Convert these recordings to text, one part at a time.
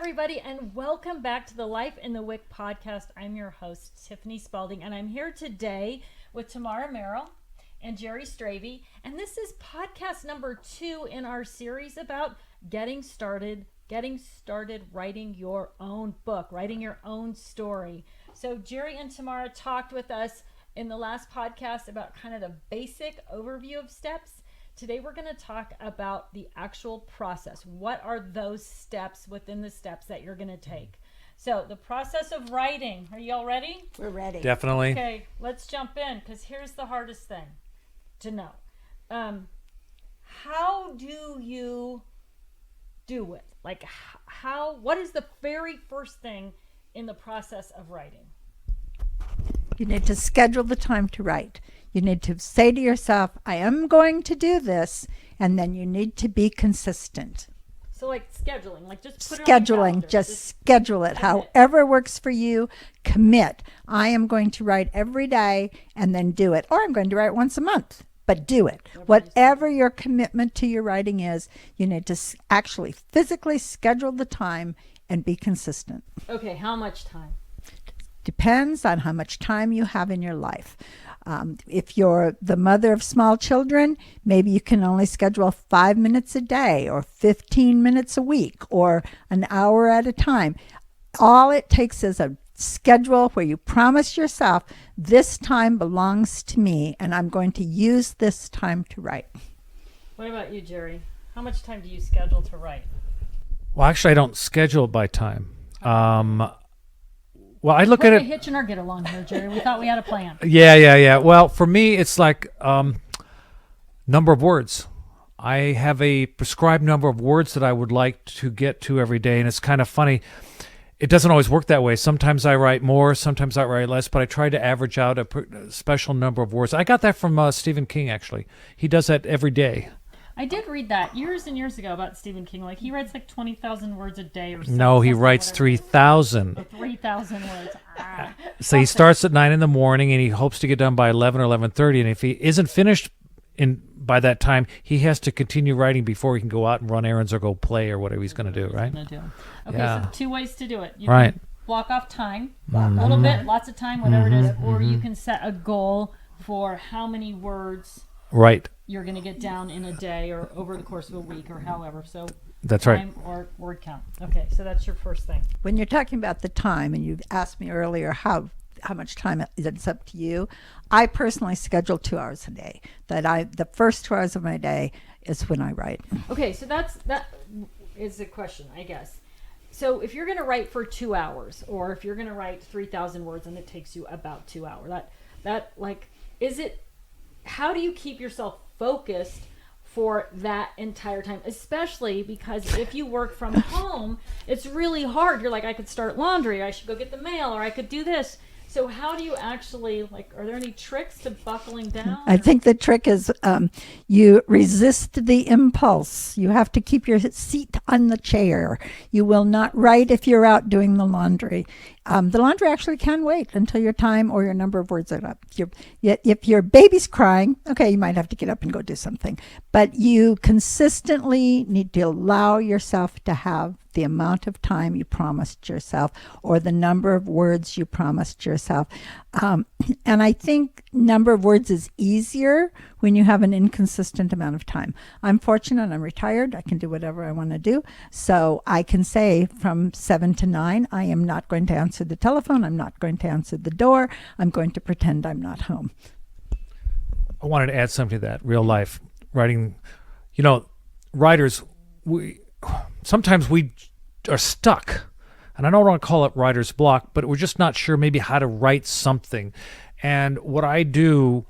everybody, and welcome back to the Life in the Wick podcast. I'm your host, Tiffany Spalding, and I'm here today with Tamara Merrill and Jerry Stravey, and this is podcast number 2 in our series about getting started writing your own book, writing your own story. So Jerry and Tamara talked with us in the last podcast about kind of the basic overview of steps. Today we're going to talk about the actual process. What are those steps within the steps that you're going to take? So the process of writing. Are you all ready? We're ready. Definitely. Okay, let's jump in because here's the hardest thing to know. How do you do it? Like what is the very first thing in the process of writing? You need to schedule the time to write. You need to say to yourself, I am going to do this, and then you need to be consistent. So like scheduling, like just put it on your calendar. Just schedule it. However works for you, commit. I am going to write every day and then do it. Or I'm going to write once a month, but do it. Whatever your commitment to your writing is, you need to actually physically schedule the time and be consistent. Okay, how much time? Depends on how much time you have in your life. If you're the mother of small children, maybe you can only schedule 5 minutes a day or 15 minutes a week or an hour at a time. All it takes is a schedule where you promise yourself, this time belongs to me and I'm going to use this time to write. What about you, Jerry? How much time do you schedule to write? Well, actually, I don't schedule by time. Well, I look at it. We're hitching our get along here, Jerry. We thought we had a plan. Yeah. Well, for me, it's like number of words. I have a prescribed number of words that I would like to get to every day, and it's kind of funny. It doesn't always work that way. Sometimes I write more, sometimes I write less, but I try to average out a special number of words. I got that from Stephen King, actually. He does that every day. I did read that years and years ago about Stephen King. Like he writes like 20,000 words a day or something. No, he writes 3,000. 3,000 words. So he starts at 9 in the morning and he hopes to get done by 11 or 11:30. And if he isn't finished by that time, he has to continue writing before he can go out and run errands or go play or whatever he's going to do, right? Okay, Yeah. so 2 ways to do it. You Right. can block off time, a little bit, lots of time, whatever it is, or you can set a goal for how many words Right. you're going to get down in a day or over the course of a week or however. So That's right. time or word count. Okay, so that's your first thing. When you're talking about the time, and you asked me earlier how much time it's up to you, I personally schedule 2 hours a day. The first 2 hours of my day is when I write. Okay, so that is the question, I guess. So if you're going to write for 2 hours, or if you're going to write 3,000 words and it takes you about 2 hours, how do you keep yourself focused for that entire time? Especially because if you work from home, it's really hard. You're like, I could start laundry, I should go get the mail, or I could do this. So how do you actually, are there any tricks to buckling down? I think the trick is you resist the impulse. You have to keep your seat on the chair. You will not write if you're out doing the laundry. The laundry actually can wait until your time or your number of words are up. If your baby's crying, okay, you might have to get up and go do something. But you consistently need to allow yourself to have the amount of time you promised yourself or the number of words you promised yourself. And I think number of words is easier when you have an inconsistent amount of time. I'm fortunate, I'm retired, I can do whatever I want to do. So I can say from 7 to 9, I am not going to answer the telephone, I'm not going to answer the door, I'm going to pretend I'm not home. I wanted to add something to that, real life writing. Writers, sometimes we are stuck, and I don't want to call it writer's block, but we're just not sure maybe how to write something. And what I do,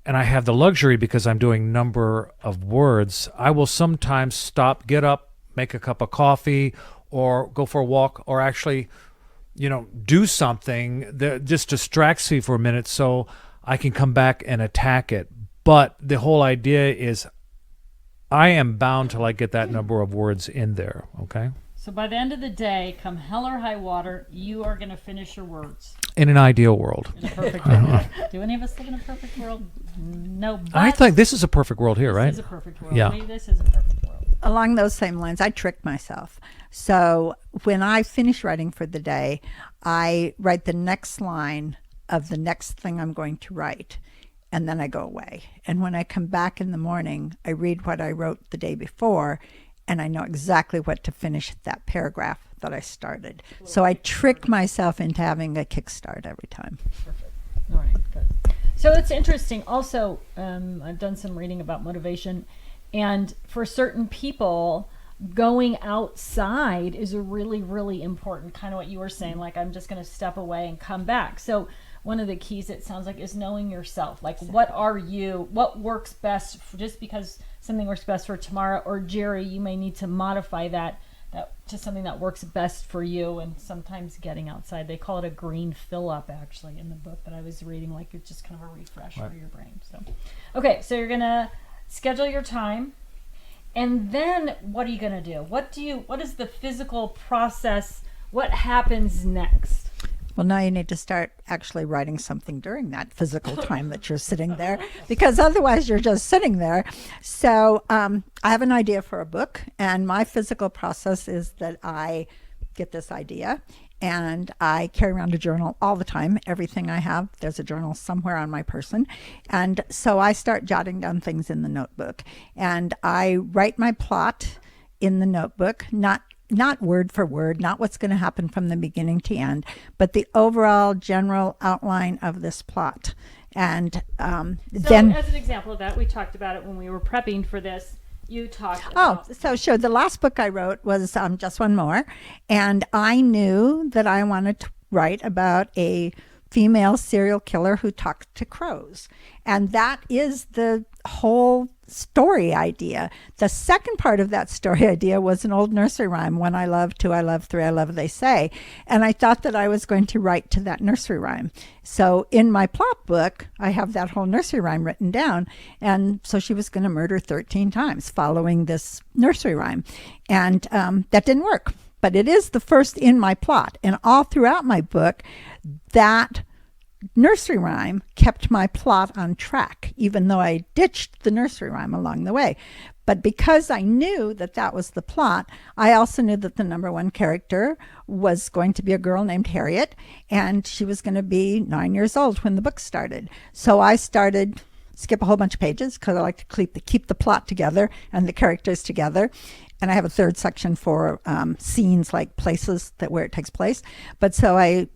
and I have the luxury because I'm doing number of words, I will sometimes stop, get up, make a cup of coffee, or go for a walk, or actually, do something that just distracts me for a minute so I can come back and attack it. But the whole idea is I am bound till I get that number of words in there, okay? So by the end of the day, come hell or high water, you are going to finish your words. In an ideal world. In a perfect world. Do any of us live in a perfect world? No. I think this is a perfect world here, right? This is a perfect world. Yeah. Maybe this is a perfect world. along those same lines, I trick myself. So when I finish writing for the day, I write the next line of the next thing I'm going to write, and then I go away. And when I come back in the morning, I read what I wrote the day before, and I know exactly what to finish that paragraph that I started. So I trick myself into having a kickstart every time. Perfect. All right, good. So it's interesting. Also, I've done some reading about motivation, and for certain people, going outside is a really, really important, kind of what you were saying, like I'm just going to step away and come back. So one of the keys, it sounds like, is knowing yourself. Like, what works best, just because something works best for Tamara or Jerry, you may need to modify that to something that works best for you. And sometimes getting outside, they call it a green fill up, actually, in the book that I was reading, like it's just kind of a refresh for your brain. So, okay, so you're going to schedule your time. And then what are you going to do? What is the physical process? What happens next? Well, now you need to start actually writing something during that physical time that you're sitting there, because otherwise you're just sitting there. So I have an idea for a book, and my physical process is that I get this idea, and I carry around a journal all the time. Everything I have, there's a journal somewhere on my person. And so I start jotting down things in the notebook, and I write my plot in the notebook, not word for word, not what's going to happen from the beginning to end, but the overall general outline of this plot. And then, as an example of that, we talked about it when we were prepping for this. You talked about... so sure. The last book I wrote was Just One More. And I knew that I wanted to write about a female serial killer who talks to crows. And that is the whole story idea. The second part of that story idea was an old nursery rhyme, one I love, two I love, three I love, they say. And I thought that I was going to write to that nursery rhyme. So in my plot book, I have that whole nursery rhyme written down. And so she was going to murder 13 times following this nursery rhyme. And that didn't work. But it is the first in my plot. And all throughout my book, that nursery rhyme kept my plot on track, even though I ditched the nursery rhyme along the way. But because I knew that that was the plot, I also knew that the number one character was going to be a girl named Harriet, and she was going to be 9 years old when the book started. So I started, skip a whole bunch of pages, because I like to keep the plot together and the characters together. And I have a third section for scenes, like places where it takes place. But so I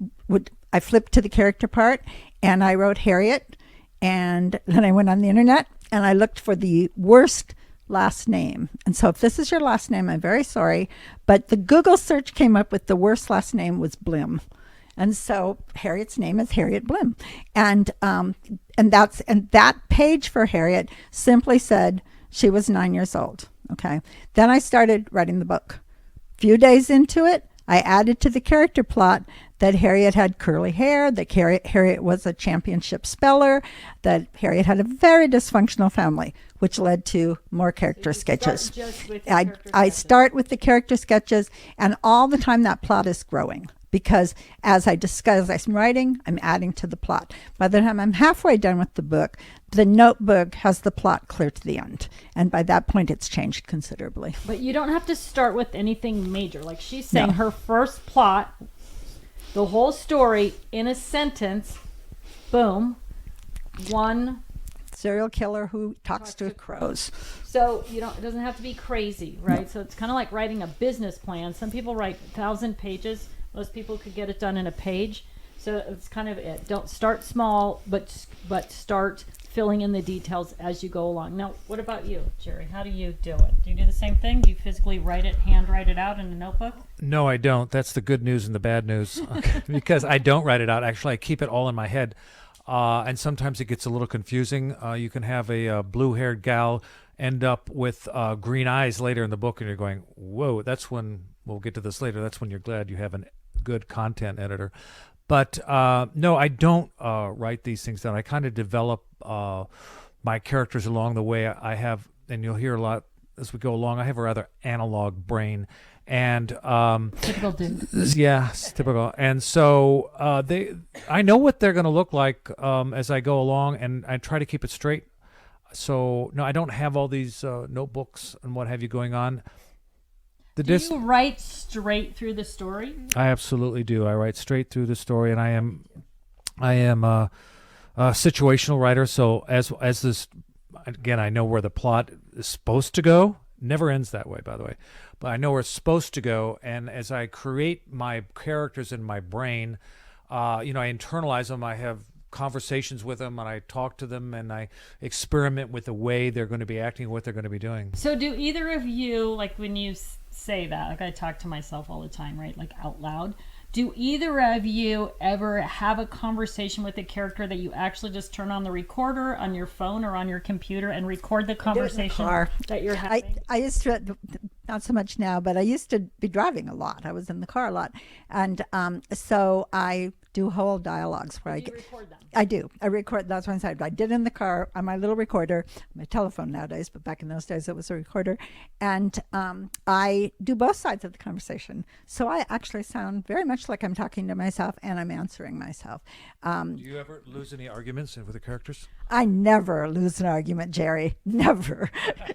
flipped to the character part, and I wrote Harriet, and then I went on the internet and I looked for the worst last name. And so if this is your last name, I'm very sorry, but the Google search came up with the worst last name was Blim. And so Harriet's name is Harriet Blim. And that page for Harriet simply said she was 9 years old. Okay. Then I started writing the book. A few days into it, I added to the character plot that Harriet had curly hair, that Harriet was a championship speller, that Harriet had a very dysfunctional family, which led to more character sketches. I start with the character sketches, and all the time that plot is growing. Because as I'm writing, I'm adding to the plot. By the time I'm halfway done with the book, the notebook has the plot clear to the end. And by that point, it's changed considerably. But you don't have to start with anything major. Like she's saying, her first plot, the whole story in a sentence, boom, one serial killer who talks to crows. So it doesn't have to be crazy, right? No. So it's kind of like writing a business plan. Some people write 1,000 pages. Most people could get it done in a page. So it's kind of it. Don't start small, but start filling in the details as you go along. Now, what about you, Jerry? How do you do it? Do you do the same thing? Do you physically hand write it out in a notebook? No, I don't. That's the good news and the bad news. Because I don't write it out. Actually, I keep it all in my head. And sometimes it gets a little confusing. You can have a blue-haired gal end up with green eyes later in the book, and you're going, whoa, that's when, we'll get to this later, that's when you're glad you have a good content editor. But no, I don't write these things down. I kind of develop my characters along the way. I have, and you'll hear a lot as we go along, I have a rather analog brain. And typical dude. Yeah, it's typical. And so I know what they're going to look like as I go along, and I try to keep it straight. So no, I don't have all these notebooks and what have you going on. Do you write straight through the story? I absolutely do. I write straight through the story, and I am a situational writer. So as this, again, I know where the plot is supposed to go. Never ends that way, by the way, but I know where it's supposed to go. And as I create my characters in my brain, I internalize them. I have conversations with them, and I talk to them, and I experiment with the way they're going to be acting, what they're going to be doing. So do either of you, like when you say that, like I talk to myself all the time, right? Like out loud. Do either of you ever have a conversation with a character that you actually just turn on the recorder on your phone or on your computer and record the conversation that you're having? I used to, not so much now, but I used to be driving a lot. I was in the car a lot. And so I do whole dialogues where You record them. I do. I record. That's one side. I did in the car on my little recorder, my telephone nowadays, but back in those days it was a recorder. And I do both sides of the conversation. So I actually sound very much like I'm talking to myself and I'm answering myself. Do you ever lose any arguments with the characters? I never lose an argument, Jerry. Never.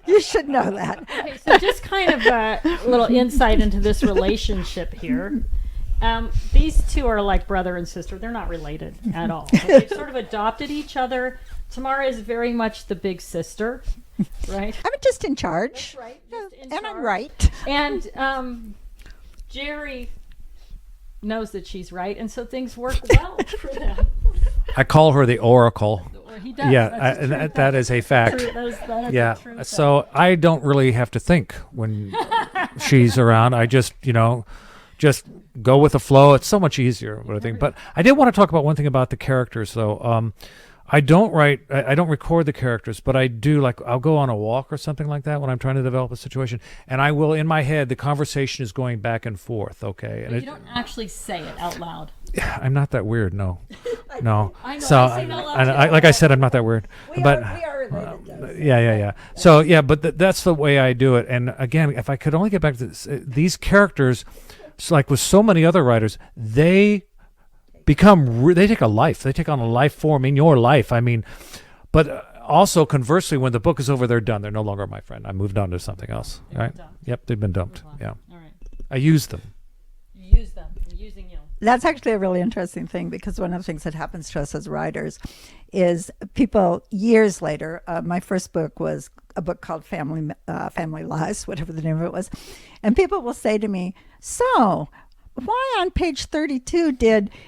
You should know that. Okay, so just kind of a little insight into this relationship here. These two are like brother and sister. They're not related at all. But they've sort of adopted each other. Tamara is very much the big sister, right? I'm just in charge. That's right. Just in And I'm charge. right. And Jerry knows that she's right, and so things work well for them. I call her the Oracle. Or he does. Yeah, That's a true that is a fact. True, that is a Yeah. true fact. So I don't really have to think when she's around. I just, just go with the flow. It's so much easier, what I think. But I did want to talk about one thing about the characters, though. I don't record the characters, but I do, like, I'll go on a walk or something like that when I'm trying to develop a situation, and I will, in my head, the conversation is going back and forth, okay? And But you don't actually say it out loud. I'm not that weird, no. No. I know, So, I say it out loud, too. like I said, I'm not that weird. We But are related. yeah. So, yeah, but that's the way I do it. And again, if I could only get back to this, these characters, like with so many other writers, they they take a life. They take on a life form in your life. I mean, but also conversely, when the book is over, they're done. They're no longer my friend. I moved on to something else. They've Right? been dumped. Yep, they've been dumped. Move on. Yeah. All right. I use them. You use them. I'm using you. That's actually a really interesting thing, because one of the things that happens to us as writers is people years later, my first book was a book called Family Lies, whatever the name of it was. And people will say to me, so why on page 32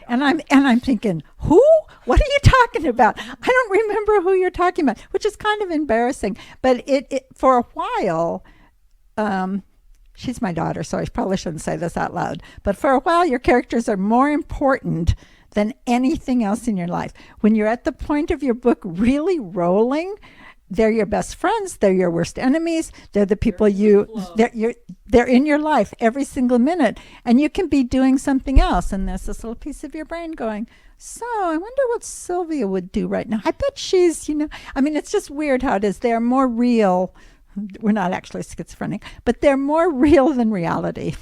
and I'm thinking, who? What are you talking about? I don't remember who you're talking about, which is kind of embarrassing. But it for a while, she's my daughter, so I probably shouldn't say this out loud. But for a while, your characters are more important than anything else in your life. When you're at the point of your book really rolling, they're your best friends. They're your worst enemies. They're the people they're in your life every single minute. And you can be doing something else. And there's this little piece of your brain going, so I wonder what Sylvia would do right now. I bet she's, it's just weird how it is. They're more real. We're not actually schizophrenic, but they're more real than reality.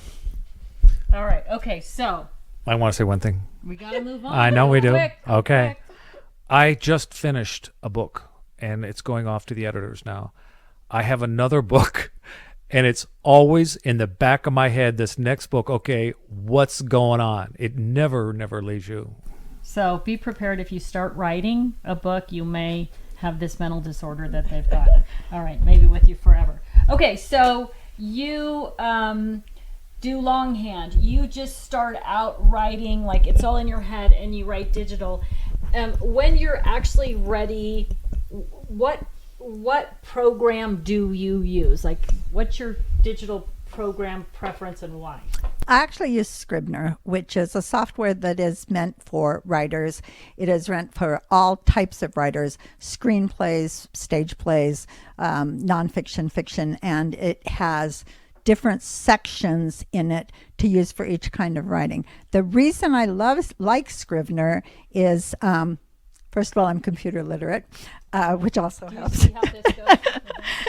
All right. Okay. So I want to say one thing. we got to move on. I know we do. Quick, Okay. quick. I just finished a book, and it's going off to the editors now. I have another book, and it's always in the back of my head, this next book, okay, what's going on? It never leaves you. So be prepared. If you start writing a book, you may have this mental disorder that they've got. All right, maybe with you forever. Okay, so you do longhand. You just start out writing, like it's all in your head, and you write digital. When you're actually ready, what program do you use? Like, what's your digital program preference and why? I actually use Scrivener, which is a software that is meant for writers. It is meant for all types of writers, screenplays, stage plays, nonfiction, fiction, and it has different sections in it to use for each kind of writing. The reason I like Scrivener is, first of all, I'm computer literate, which also helps. See how this goes?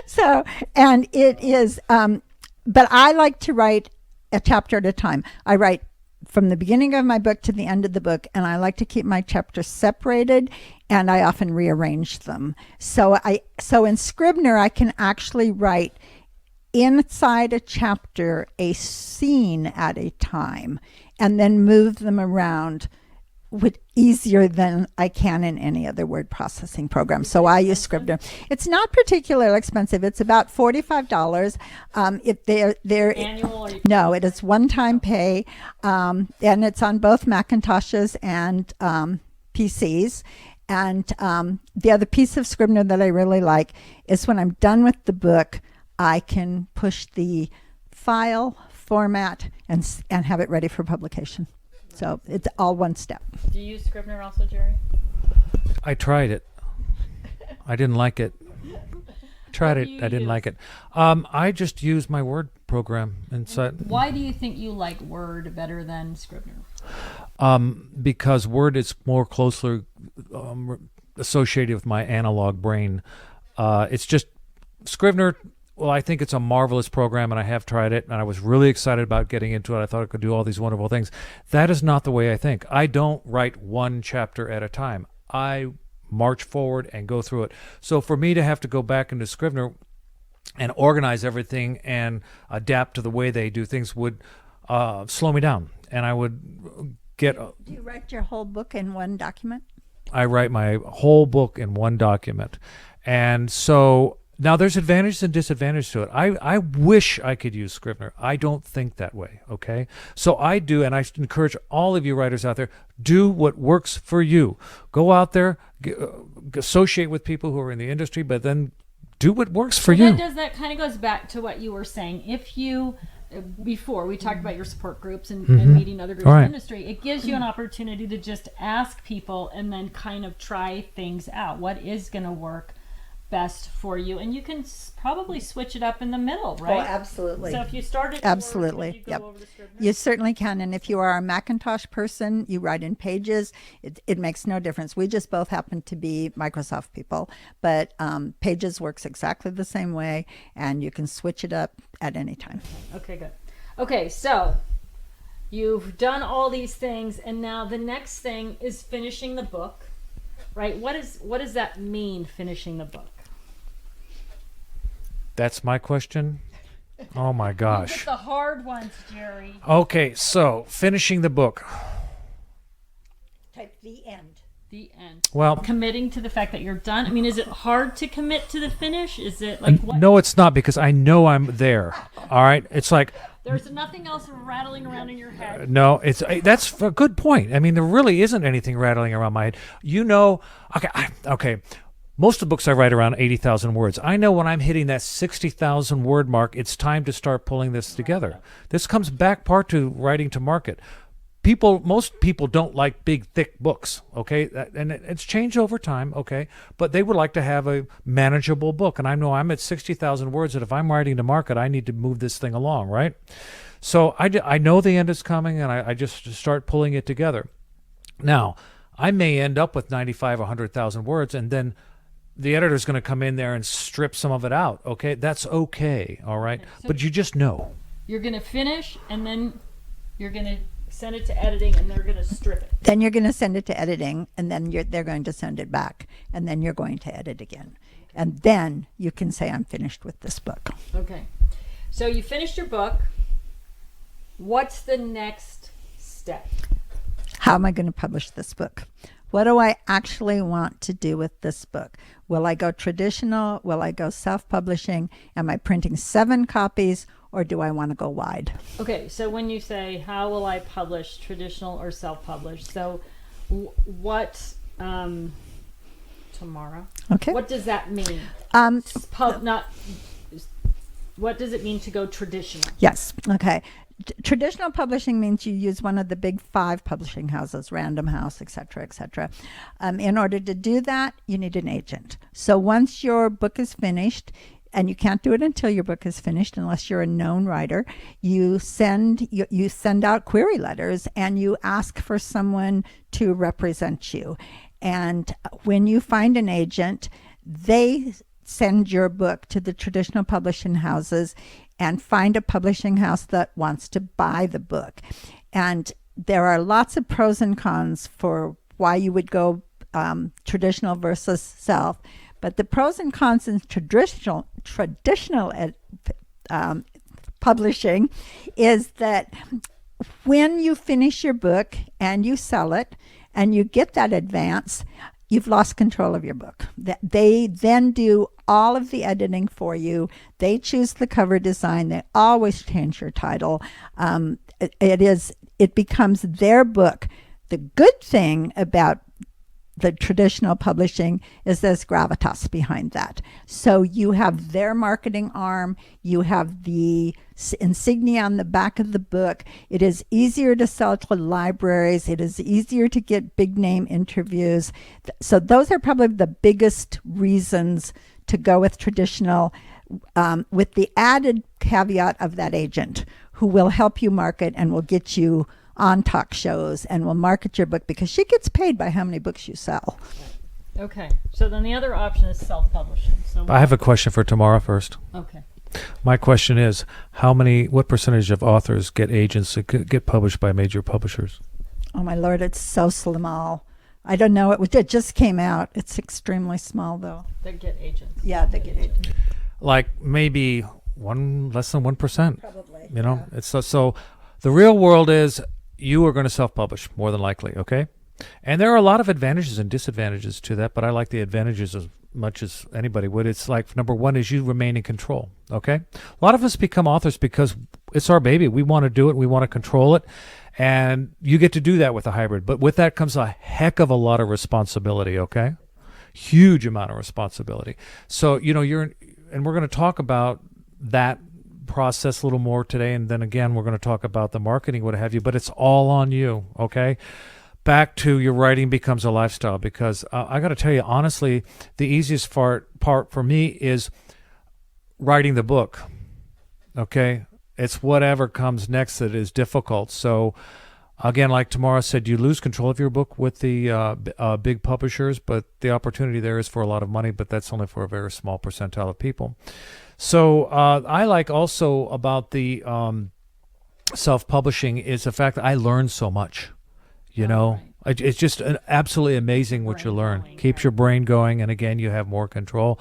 So, and it is, but I like to write a chapter at a time. I write from the beginning of my book to the end of the book, and I like to keep my chapters separated, and I often rearrange them. So in Scrivener, I can actually write inside a chapter a scene at a time and then move them around with easier than I can in any other word processing program. So I use Scrivener. It's not particularly expensive. It's about $45. If they're Annual or no, it is one-time pay, and it's on both Macintoshes and PCs. And the other piece of Scrivener that I really like is when I'm done with the book, I can push the file, format, and have it ready for publication. So it's all one step. Do you use Scrivener also, Jerry? I tried it. I didn't like it. Tried What it. do you I didn't use? like it. I just use my Word program inside. Why do you think you like Word better than Scrivener? Because Word is more closely associated with my analog brain. It's just Scrivener. Well, I think it's a marvelous program, and I have tried it, and I was really excited about getting into it. I thought it could do all these wonderful things. That is not the way I think. I don't write one chapter at a time. I march forward and go through it. So for me to have to go back into Scrivener and organize everything and adapt to the way they do things would slow me down, and I would get. Do you write your whole book in one document? I write my whole book in one document, and so. Now, there's advantages and disadvantages to it. I wish I could use Scrivener. I don't think that way, okay? So I do, and I encourage all of you writers out there, do what works for you. Go out there, associate with people who are in the industry, but then do what works for you. That kind of goes back to what you were saying. If you, before we talked about your support groups and meeting other groups in Right. the industry, it gives you an opportunity to just ask people and then kind of try things out. What is going to work best for you, and you can probably switch it up in the middle, right? Oh, absolutely. So if you started Absolutely. Word, would you Yep. go over to Scrivener? You certainly can. And if you are a Macintosh person, you write in Pages. It makes no difference. We just both happen to be Microsoft people. But Pages works exactly the same way, and you can switch it up at any time. Okay, good. Okay, so you've done all these things, and now the next thing is finishing the book, right? What does that mean, finishing the book? That's my question? Oh, my Get gosh. the hard ones, Jerry. Okay, so finishing the book. Type the end. The end. Well, Committing to the fact that you're done. I mean, is it hard to commit to the finish? Is it like what? no, it's not, because I know I'm there. All right? It's like, There's nothing else rattling around in your head. no, that's a good point. I mean, there really isn't anything rattling around my head. You know, okay. Most of the books I write around 80,000 words. I know when I'm hitting that 60,000 word mark, it's time to start pulling this together. This comes back part to writing to market. Most people don't like big, thick books, okay? And it's changed over time, okay? But they would like to have a manageable book. And I know I'm at 60,000 words, and if I'm writing to market, I need to move this thing along, right? So I know the end is coming, and I just start pulling it together. Now, I may end up with 95 or 100,000 words, and then the editor's going to come in there and strip some of it out, okay? That's okay, all right? Okay, so- But you just know. You're going to finish, and then you're going to send it to editing, and they're going to strip it. Then you're going to send it to editing, and then they're going to send it back, and then you're going to edit again. And then you can say, I'm finished with this book. Okay. So you finished your book. What's the next step? How am I going to publish this book? What do I actually want to do with this book? Will I go traditional? Will I go self-publishing? Am I printing 7 copies, or do I want to go wide? Okay, so when you say, how will I publish, traditional or self-published? So what, tomorrow? Okay. What does that mean? What does it mean to go traditional? Yes. Okay. Traditional publishing means you use one of the big 5 publishing houses, Random House, et cetera, et cetera. In order to do that, you need an agent. So once your book is finished, and you can't do it until your book is finished unless you're a known writer, you send out query letters, and you ask for someone to represent you. And when you find an agent, they send your book to the traditional publishing houses and find a publishing house that wants to buy the book. And there are lots of pros and cons for why you would go traditional versus self. But the pros and cons in traditional publishing is that when you finish your book and you sell it and you get that advance, you've lost control of your book. They then do all of the editing for you. They choose the cover design. They always change your title. It becomes their book. The good thing about the traditional publishing is there's gravitas behind that. So you have their marketing arm, you have the insignia on the back of the book. It is easier to sell to libraries. It is easier to get big name interviews. So those are probably the biggest reasons to go with traditional, with the added caveat of that agent who will help you market and will get you on talk shows and will market your book because she gets paid by how many books you sell. Okay. So then the other option is self-publishing. So I have a question for Tamara first. okay. My question is, what percentage of authors get agents that get published by major publishers? Oh my Lord, it's so small. I don't know. It just came out. It's extremely small though. They get agents. Yeah, they get agents. Like maybe less than 1%. Probably. You know, it's so the real world is you are going to self-publish more than likely, okay? And there are a lot of advantages and disadvantages to that, but I like the advantages as much as anybody would. It's like, number one is you remain in control, okay? A lot of us become authors because it's our baby. We want to do it. We want to control it. And you get to do that with a hybrid. But with that comes a heck of a lot of responsibility, okay? Huge amount of responsibility. So, you know, and we're going to talk about that process a little more today, and then again we're going to talk about the marketing, what have you, but it's all on you, okay? Back to your writing becomes a lifestyle, because I got to tell you honestly, the easiest part for me is writing the book, okay? It's whatever comes next that is difficult. So again, like Tamara said, you lose control of your book with the big publishers, but the opportunity there is for a lot of money, but that's only for a very small percentile of people. So I like also about the self-publishing is the fact that I learned so much, you know. Right. It's just absolutely amazing what you learn. Keeps your brain going, and again, you have more control.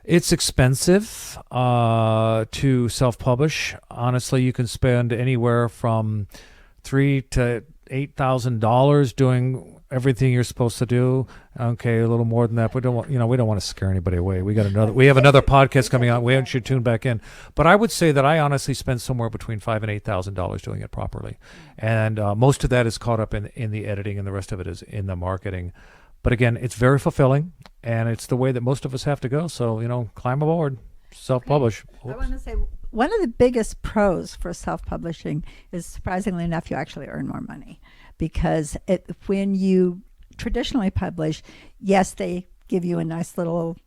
It's expensive to self-publish. Honestly, you can spend anywhere from $3,000 to $8,000 doing everything you're supposed to do. Okay, a little more than that. We don't want to scare anybody away. We have another podcast coming out. We should tune back in. But I would say that I honestly spend somewhere between $5,000 and $8,000 doing it properly, and most of that is caught up in the editing, and the rest of it is in the marketing. But again, it's very fulfilling, and it's the way that most of us have to go. So, you know, climb aboard, self-publish. Okay. I want to say one of the biggest pros for self-publishing is, surprisingly enough, you actually earn more money, because when you traditionally publish, yes, they give you a nice little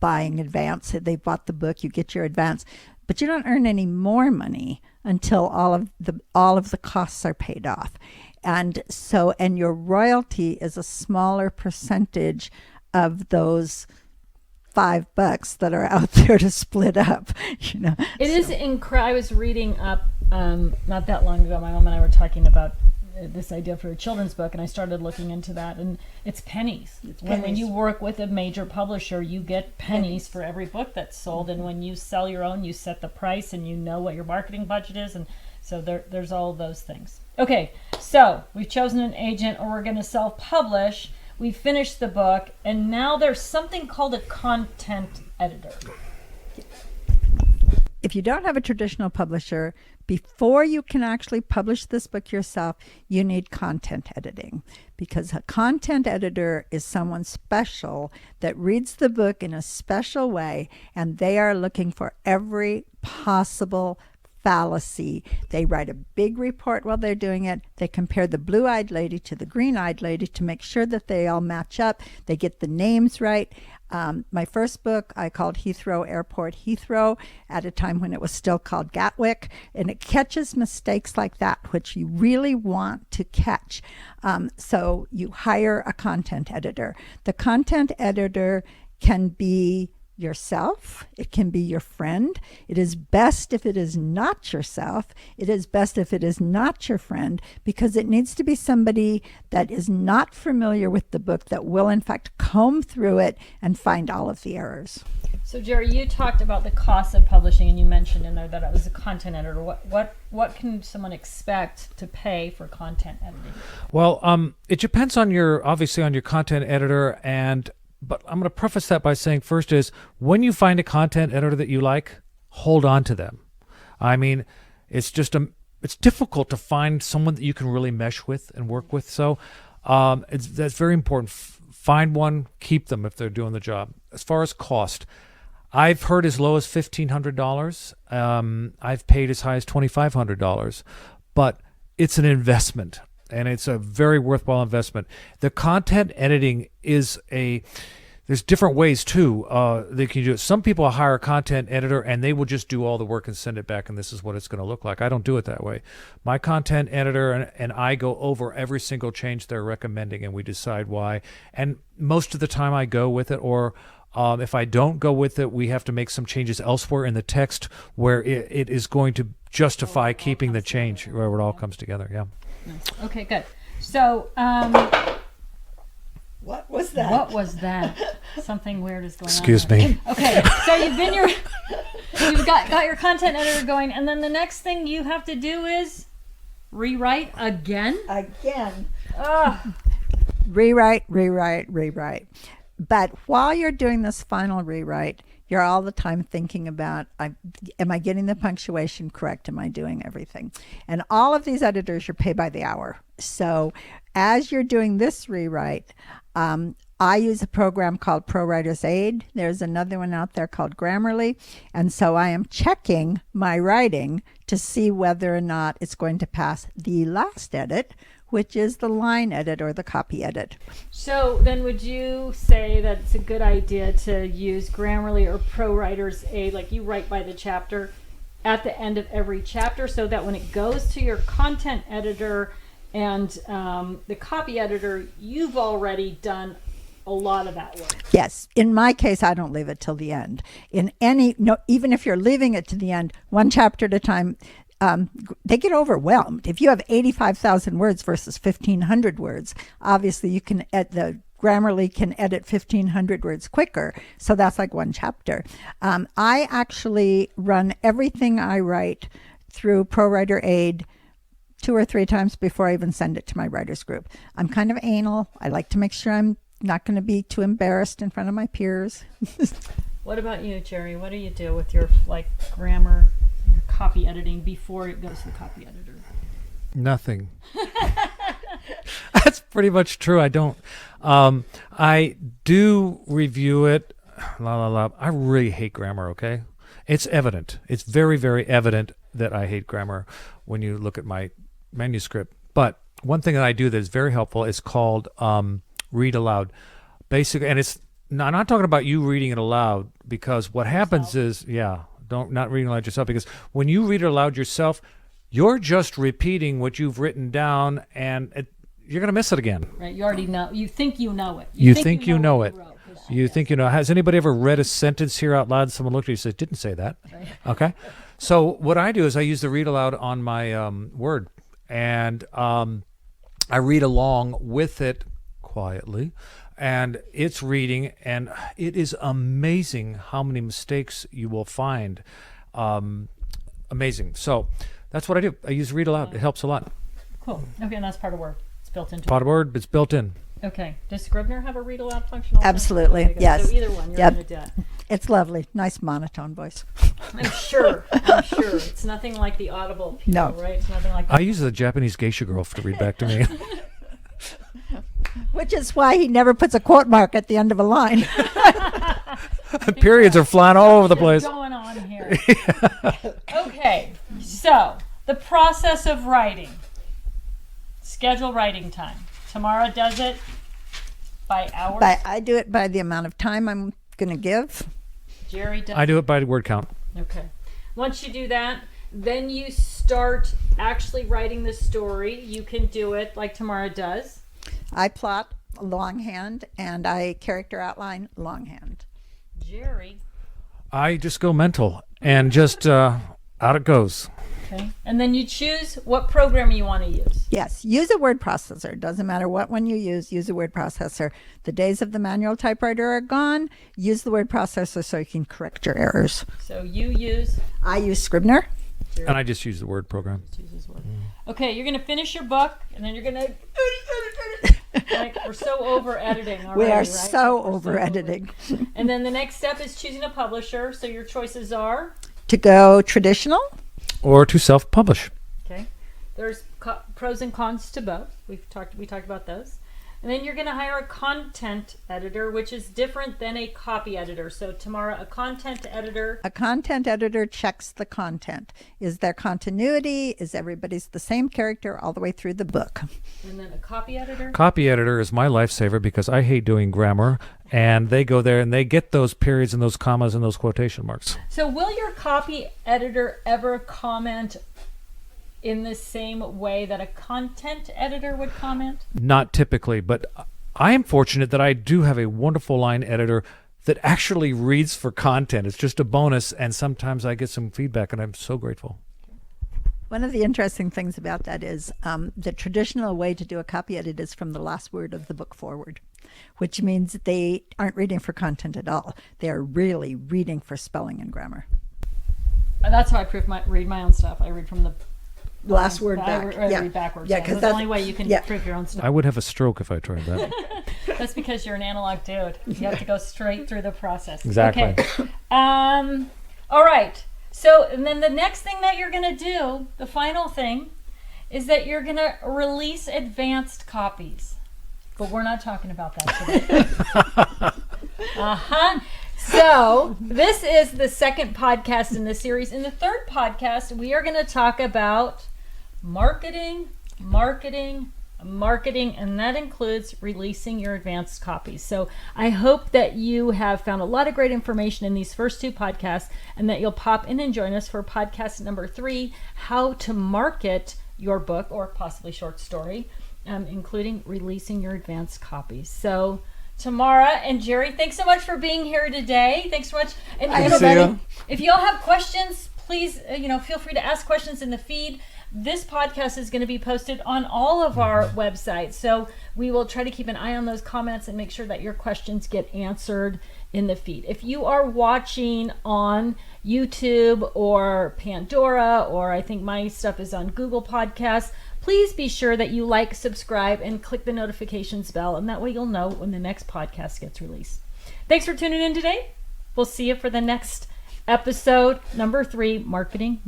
buying advance. They bought the book, you get your advance, but you don't earn any more money until all of the costs are paid off. And your royalty is a smaller percentage of those $5 that are out there to split up, you know. It is incredible. I was reading up not that long ago. My mom and I were talking about this idea for a children's book, and I started looking into that, and it's pennies. When you work with a major publisher, you get pennies for every book that's sold, and when you sell your own, you set the price, and you know what your marketing budget is, and so there's all those things. Okay, so we've chosen an agent, or we're going to self-publish. We finished the book, and now there's something called a content editor. If you don't have a traditional publisher, before you can actually publish this book yourself, you need content editing, because a content editor is someone special that reads the book in a special way, and they are looking for every possible fallacy. They write a big report while they're doing it. They compare the blue-eyed lady to the green-eyed lady to make sure that they all match up. They get the names right. My first book I called Heathrow Airport Heathrow at a time when it was still called Gatwick, and it catches mistakes like that, which you really want to catch. So you hire a content editor. The content editor can be yourself. It can be your friend. It is best if it is not yourself. It is best if it is not your friend, because it needs to be somebody that is not familiar with the book, that will in fact comb through it and find all of the errors. So Jerry, you talked about the cost of publishing, and you mentioned in there that it was a content editor. What can someone expect to pay for content editing? Well, it depends on your content editor, but I'm going to preface that by saying first is when you find a content editor that you like, hold on to them. I mean, it's difficult to find someone that you can really mesh with and work with. So that's very important. Find one, keep them if they're doing the job. As far as cost, I've heard as low as $1,500. I've paid as high as $2,500, but it's an investment, and it's a very worthwhile investment. The content editing there's different ways too. They can do it. Some people hire a content editor and they will just do all the work and send it back, and this is what it's going to look like. I don't do it that way. My content editor and I go over every single change they're recommending, and we decide why. And most of the time I go with it, or if I don't go with it, we have to make some changes elsewhere in the text where it is going to justify keeping the change, where it all comes together. Yeah. Okay, good. So, What was that? what was that? Something weird is going on. Excuse here. me. Okay, so you've got your content editor going, and then the next thing you have to do is rewrite again. Ugh. Rewrite. But while you're doing this final rewrite, you're all the time thinking about, am I getting the punctuation correct? Am I doing everything? And all of these editors, you're paid by the hour. So as you're doing this rewrite, I use a program called ProWriter's Aid. There's another one out there called Grammarly. And so I am checking my writing to see whether or not it's going to pass the last edit, which is the line edit or the copy edit. So then would you say that it's a good idea to use Grammarly or ProWriter's Aid, like you write by the chapter, at the end of every chapter, so that when it goes to your content editor and the copy editor, you've already done a lot of that work? Yes. In my case, I don't leave it till the end. Even if you're leaving it to the end, one chapter at a time, they get overwhelmed. If you have 85,000 words versus 1,500 words, obviously you can the Grammarly can edit 1,500 words quicker. So that's like one chapter. I actually run everything I write through ProWriter Aid 2 or 3 times before I even send it to my writers group. I'm kind of anal. I like to make sure I'm not going to be too embarrassed in front of my peers. What about you, Jerry? What do you do with your grammar, your copy editing before it goes to the copy editor? Nothing. That's pretty much true. I don't. I do review it. I really hate grammar, okay? It's evident. It's very, very evident that I hate grammar when you look at my manuscript. But one thing that I do that is very helpful is called read aloud. Basically, and I'm not talking about you reading it aloud, because what happens is, not reading aloud yourself, because when you read it aloud yourself, you're just repeating what you've written down, and you're going to miss it again. Right. You already know. You think you know it. You think you know it. You think you know. Has anybody ever read a sentence here out loud? Someone looked at you and said, "Didn't say that." Right. Okay. So what I do is I use the read aloud on my Word, and I read along with it quietly, and it's reading, and it is amazing how many mistakes you will find. Amazing. So that's what I do. I use read aloud. It helps a lot. Cool. Okay, and that's part of Word. It's built into Part of Word, it's built in. Okay. Does Scrivener have a read aloud function also? Absolutely. Okay, good. Yes. So either one, you're Yep. going to do it. It's lovely. Nice monotone voice. I'm sure. It's nothing like the Audible people, No. right? It's nothing like I use the Japanese geisha girl to read back to me. Which is why he never puts a quote mark at the end of a line. Periods are flying all over the place. What's going on here? Okay. So, the process of writing. Schedule writing time. Tamara does it by hours. I do it by the amount of time I'm going to give. Jerry does I do it by word count. Okay. Once you do that, then you start actually writing the story. You can do it like Tamara does. I plot longhand and I character outline longhand. Jerry. I just go mental and just out it goes. Okay. And then you choose what program you want to use. Yes, use a word processor. Doesn't matter what one you use a word processor. The days of the manual typewriter are gone. Use the word processor so you can correct your errors. So you use. I use Scrivener. And I just use the Word program. Okay, you're going to finish your book, and then you're going to. Like, we're so over editing already. We are right? so We're over editing. And then the next step is choosing a publisher. So your choices are. To go traditional, Or to self-publish. Okay. There's pros and cons to both. We talked about those. And then you're going to hire a content editor, which is different than a copy editor. So Tamara, a content editor. a content editor checks the content. Is there continuity? Is everybody's the same character all the way through the book? And then a copy editor. Copy editor is my lifesaver because I hate doing grammar, and they go there and they get those periods and those commas and those quotation marks. So will your copy editor ever comment in the same way that a content editor would comment? Not typically, but I am fortunate that I do have a wonderful line editor that actually reads for content. It's just a bonus, and sometimes I get some feedback, and I'm so grateful. One of the interesting things about that is the traditional way to do a copy edit is from the last word of the book forward, which means that they aren't reading for content at all. They are really reading for spelling and grammar. That's how I read my own stuff. I read from the Last word I back. read backwards. Yeah, That's because the only way you can prove your own stuff. I would have a stroke if I tried that. That's because you're an analog dude. You have to go straight through the process. Exactly. Okay. All right. So, and then the next thing that you're going to do, the final thing, is that you're going to release advanced copies. But we're not talking about that today. So, this is the second podcast in the series. In the third podcast, we are going to talk about marketing, and that includes releasing your advanced copies. So I hope that you have found a lot of great information in these first two podcasts, and that you'll pop in and join us for podcast number 3, how to market your book or possibly short story, including releasing your advanced copies. So Tamara and Jerry, thanks so much for being here today. Thanks so much. And everybody, if you all have questions, please, feel free to ask questions in the feed. This podcast is going to be posted on all of our websites, so we will try to keep an eye on those comments and make sure that your questions get answered in the feed. If you are watching on YouTube or Pandora, or I think my stuff is on Google Podcasts, please be sure that you like, subscribe, and click the notifications bell, and that way you'll know when the next podcast gets released. Thanks for tuning in today. We'll see you for the next episode, number 3, Marketing.